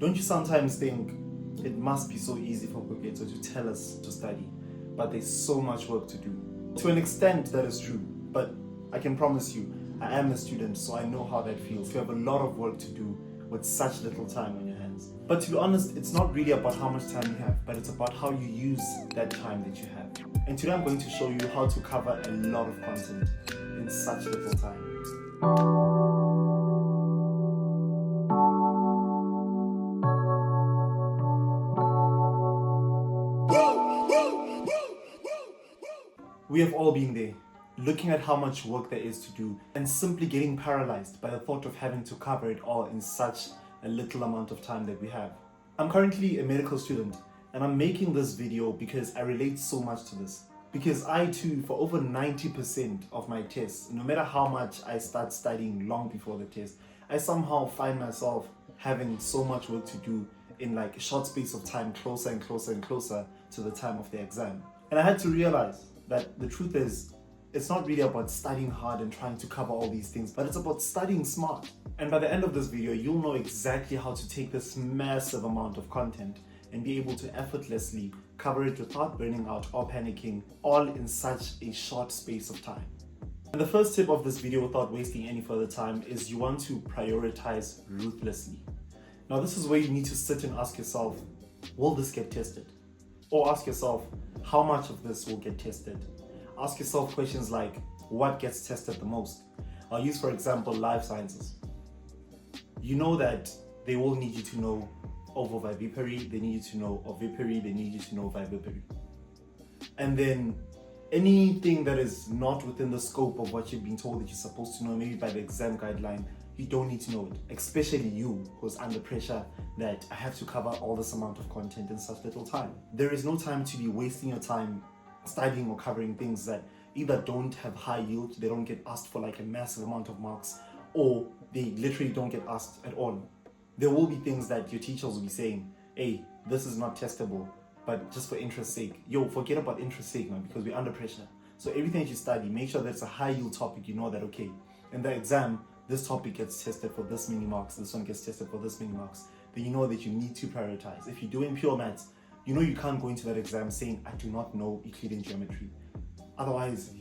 Don't you sometimes think it must be so easy for KOKETSO to tell us to study, but there's so much work to do? To an extent that is true, but I can promise you, I am a student, so I know how that feels. You have a lot of work to do with such little time on your hands. But to be honest, it's not really about how much time you have, but it's about how you use that time that you have. And today I'm going to show you how to cover a lot of content in such little time. We have all been there, looking at how much work there is to do and simply getting paralyzed by the thought of having to cover it all in such a little amount of time that we have. I'm currently a medical student and I'm making this video because I relate so much to this. Because I too, for over 90% of my tests, no matter how much I start studying long before the test, I somehow find myself having so much work to do in like a short space of time, closer and closer and closer to the time of the exam. And I had to realize that the truth is, it's not really about studying hard and trying to cover all these things, but it's about studying smart. And by the end of this video, you'll know exactly how to take this massive amount of content and be able to effortlessly cover it without burning out or panicking, all in such a short space of time. And the first tip of this video, without wasting any further time, is you want to prioritize ruthlessly. Now this is where you need to sit and ask yourself, will this get tested? Or ask yourself, how much of this will get tested? Ask yourself questions like, what gets tested the most? I'll use, for example, life sciences. You know that they will need you to know ovovivipary, they need you to know ovipary, they need you to know vivipary. And then anything that is not within the scope of what you've been told that you're supposed to know, maybe by the exam guideline, you don't need to know it, especially you who's under pressure that I have to cover all this amount of content in such little time. There is no time to be wasting your time studying or covering things that either don't have high yield, they don't get asked for like a massive amount of marks, or they literally don't get asked at all. There will be things that your teachers will be saying, hey, this is not testable, but just for interest's sake. Yo, forget about interest's sake, man, because we're under pressure. So everything that you study, make sure that's a high yield topic. You know that, okay, in the exam, this topic gets tested for this many marks, this one gets tested for this many marks. Then you know that you need to prioritize. If you're doing pure maths, you know you can't go into that exam saying, I do not know Euclidean geometry. Otherwise,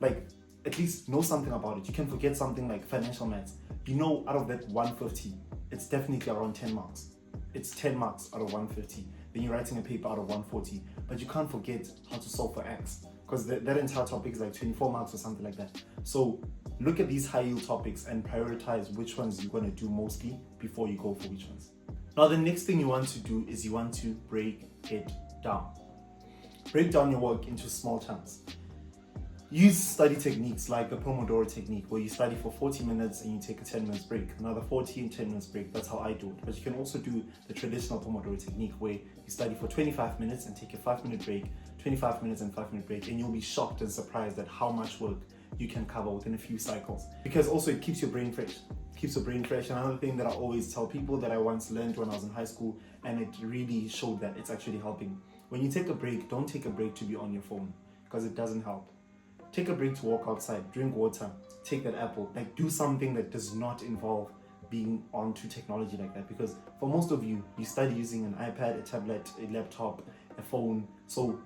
at least know something about it. You can forget something like financial maths. You know, out of that 150, it's definitely around 10 marks. It's 10 marks out of 150. Then you're writing a paper out of 140. But you can't forget how to solve for X, because that entire topic is like 24 marks or something like that. So look at these high yield topics and prioritize which ones you're going to do mostly before you go for which ones. Now the next thing you want to do is you want to break it down. Break down your work into small chunks. Use study techniques like the Pomodoro technique, where you study for 40 minutes and you take a 10 minutes break, another 40 and 10 minutes break. That's how I do it. But you can also do the traditional Pomodoro technique, where you study for 25 minutes and take a 5-minute break, 25 minutes and 5-minute break, and you'll be shocked and surprised at how much work you can cover within a few cycles. Because also it keeps your brain fresh. And another thing that I always tell people that I once learned when I was in high school, and it really showed that it's actually helping. When you take a break, don't take a break to be on your phone, because it doesn't help. Take a break to walk outside, drink water, take that apple, like do something that does not involve being onto technology like that. Because for most of you, you study using an iPad, a tablet, a laptop, a phone. So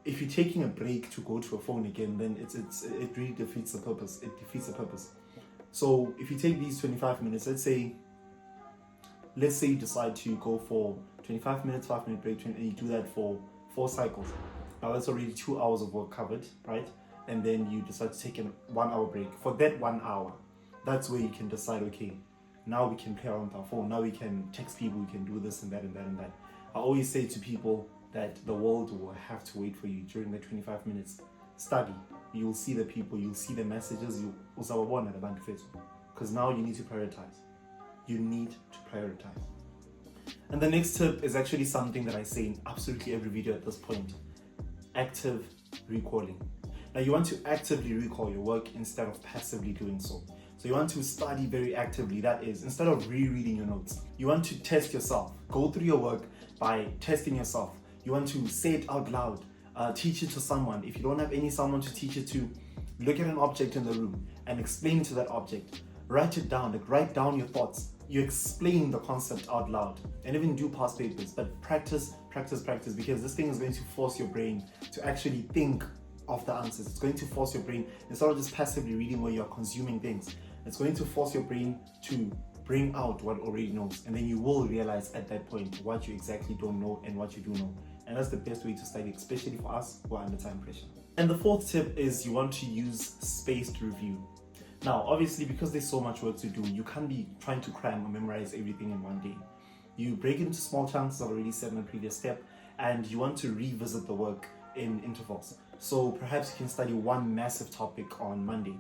if you're taking a break to go to a phone again, then it really defeats the purpose. It defeats the purpose. So if you take these 25 minutes, let's say you decide to go for 25 minutes, 5-minute break, and you do that for 4 cycles. Now that's already 2 hours of work covered, right? And then you decide to take a 1-hour break. For that 1 hour, that's where you can decide, okay, now we can play around with our phone, now we can text people, we can do this and that and that and that. I always say to people that the world will have to wait for you during the 25 minutes. Study. You'll see the people, you'll see the messages, because now you need to prioritize. You need to prioritize. And the next tip is actually something that I say in absolutely every video at this point. Active recalling. Now you want to actively recall your work instead of passively doing so. So you want to study very actively, that is, instead of rereading your notes. You want to test yourself. Go through your work by testing yourself. You want to say it out loud, teach it to someone. If you don't have someone to teach it to, look at an object in the room and explain to that object. Write it down, write down your thoughts. you explain the concept out loud, and even do past papers, but practice, because this thing is going to force your brain to actually think of the answers. It's going to force your brain, instead of just passively reading where you're consuming things, it's going to force your brain to bring out what already knows, and then you will realize at that point what you exactly don't know and what you do know. And that's the best way to study, especially for us who are under time pressure. And the fourth tip is you want to use spaced review. Now, obviously, because there's so much work to do, you can't be trying to cram or memorize everything in one day. You break it into small chunks, as I've already said in the previous step, and you want to revisit the work in intervals. So perhaps you can study one massive topic on Monday,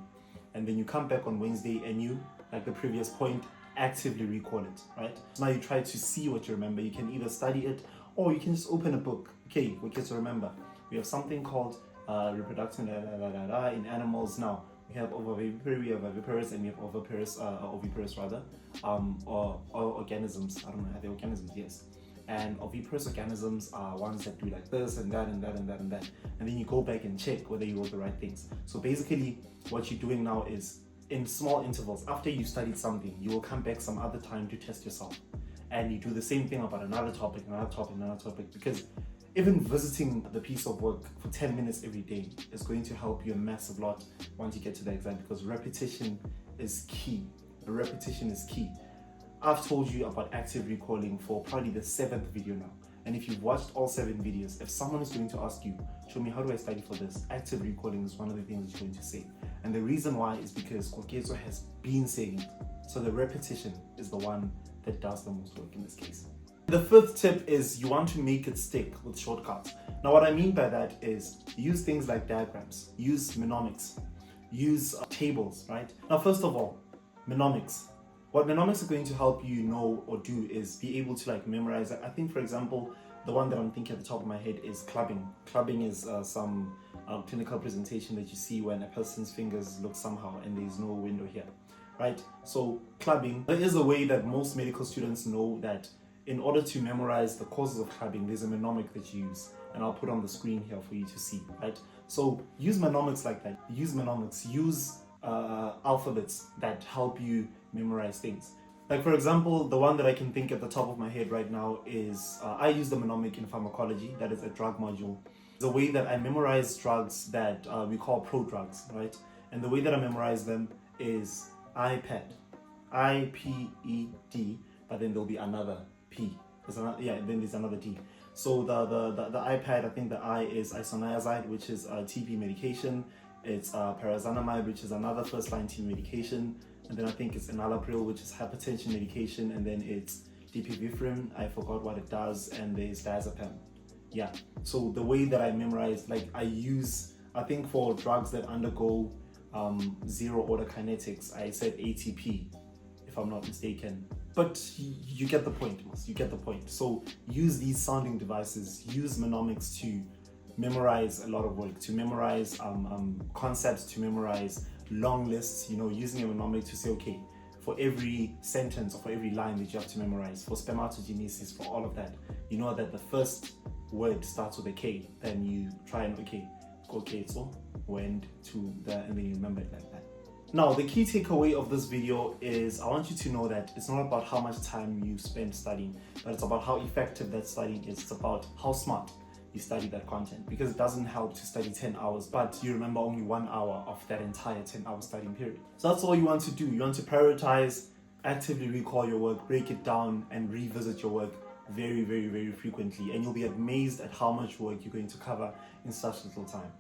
and then you come back on Wednesday and you, like the previous point, actively recall it, right? So now you try to see what you remember. You can either study it or you can just open a book. Okay, we get to remember. We have something called reproduction in animals now. We have ovovivipary, we have oviparous, and we have oviparous rather, or organisms. I don't know, are they organisms? Yes. And oviparous organisms are ones that do like this and that and that and that and that. And then you go back and check whether you wrote the right things. So basically, what you're doing now is in small intervals, after you studied something, you will come back some other time to test yourself. And you do the same thing about another topic, because even visiting the piece of work for 10 minutes every day is going to help you a massive lot once you get to the exam, because repetition is key. Repetition is key. I've told you about active recalling for probably the 7th video now. And if you've watched all 7 videos, if someone is going to ask you, show me how do I study for this, active recalling is one of the things you're going to say. And the reason why is because KOKETSO has been saying it. So the repetition is the one that does the most work in this case. The 5th tip is you want to make it stick with shortcuts. Now what I mean by that is use things like diagrams, use mnemonics, use tables, right? Now first of all, mnemonics. What mnemonics are going to help you know or do is be able to like memorize. I think, for example, the one that I'm thinking at the top of my head is clubbing. Clubbing is some clinical presentation that you see when a person's fingers look somehow and there's no window here, right? So clubbing, there is a way that most medical students know that in order to memorize the causes of clubbing, there's a mnemonic that you use, and I'll put on the screen here for you to see, right? So use mnemonics like that. Use mnemonics. Use alphabets that help you memorize things. Like for example, the one that I can think at the top of my head right now is I use the mnemonic in pharmacology, that is a drug module. The way that I memorize drugs that we call prodrugs, right? And the way that I memorize them is iPad, I-P-E-D, but then there'll be another P. Then there's another D. So the iPad, I think the I is isoniazid, which is a TB medication. It's paracetamol, which is another first-line TB medication. And then I think it's enalapril, which is hypertension medication. And then it's dipivifrin, I forgot what it does. And there's diazepam. Yeah. So the way that I memorize, like I think for drugs that undergo zero order kinetics, I said ATP, if I'm not mistaken. But you get the point, you get the point. So use these sounding devices, use mnemonics to memorize a lot of work, to memorize concepts, to memorize long lists, using a mnemonic to say, okay, for every sentence or for every line that you have to memorize, for spermatogenesis, for all of that, you know that the first word starts with a K, then you try and, okay, KOKETSO, went to the, and then you remember it like that. Now, the key takeaway of this video is I want you to know that it's not about how much time you spend studying, but it's about how effective that studying is. It's about how smart you study that content, because it doesn't help to study 10 hours, but you remember only 1 hour of that entire 10-hour studying period. So that's all you want to do. You want to prioritize, actively recall your work, break it down, and revisit your work very, very, very frequently. And you'll be amazed at how much work you're going to cover in such little time.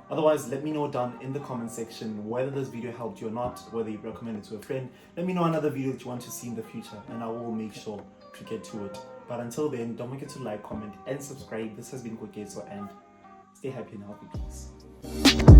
Otherwise, let me know down in the comment section whether this video helped you or not, whether you recommend it to a friend. Let me know another video that you want to see in the future, and I will make sure to get to it. But until then, don't forget to like, comment, and subscribe. This has been KOKETSO, and stay happy and healthy, peace.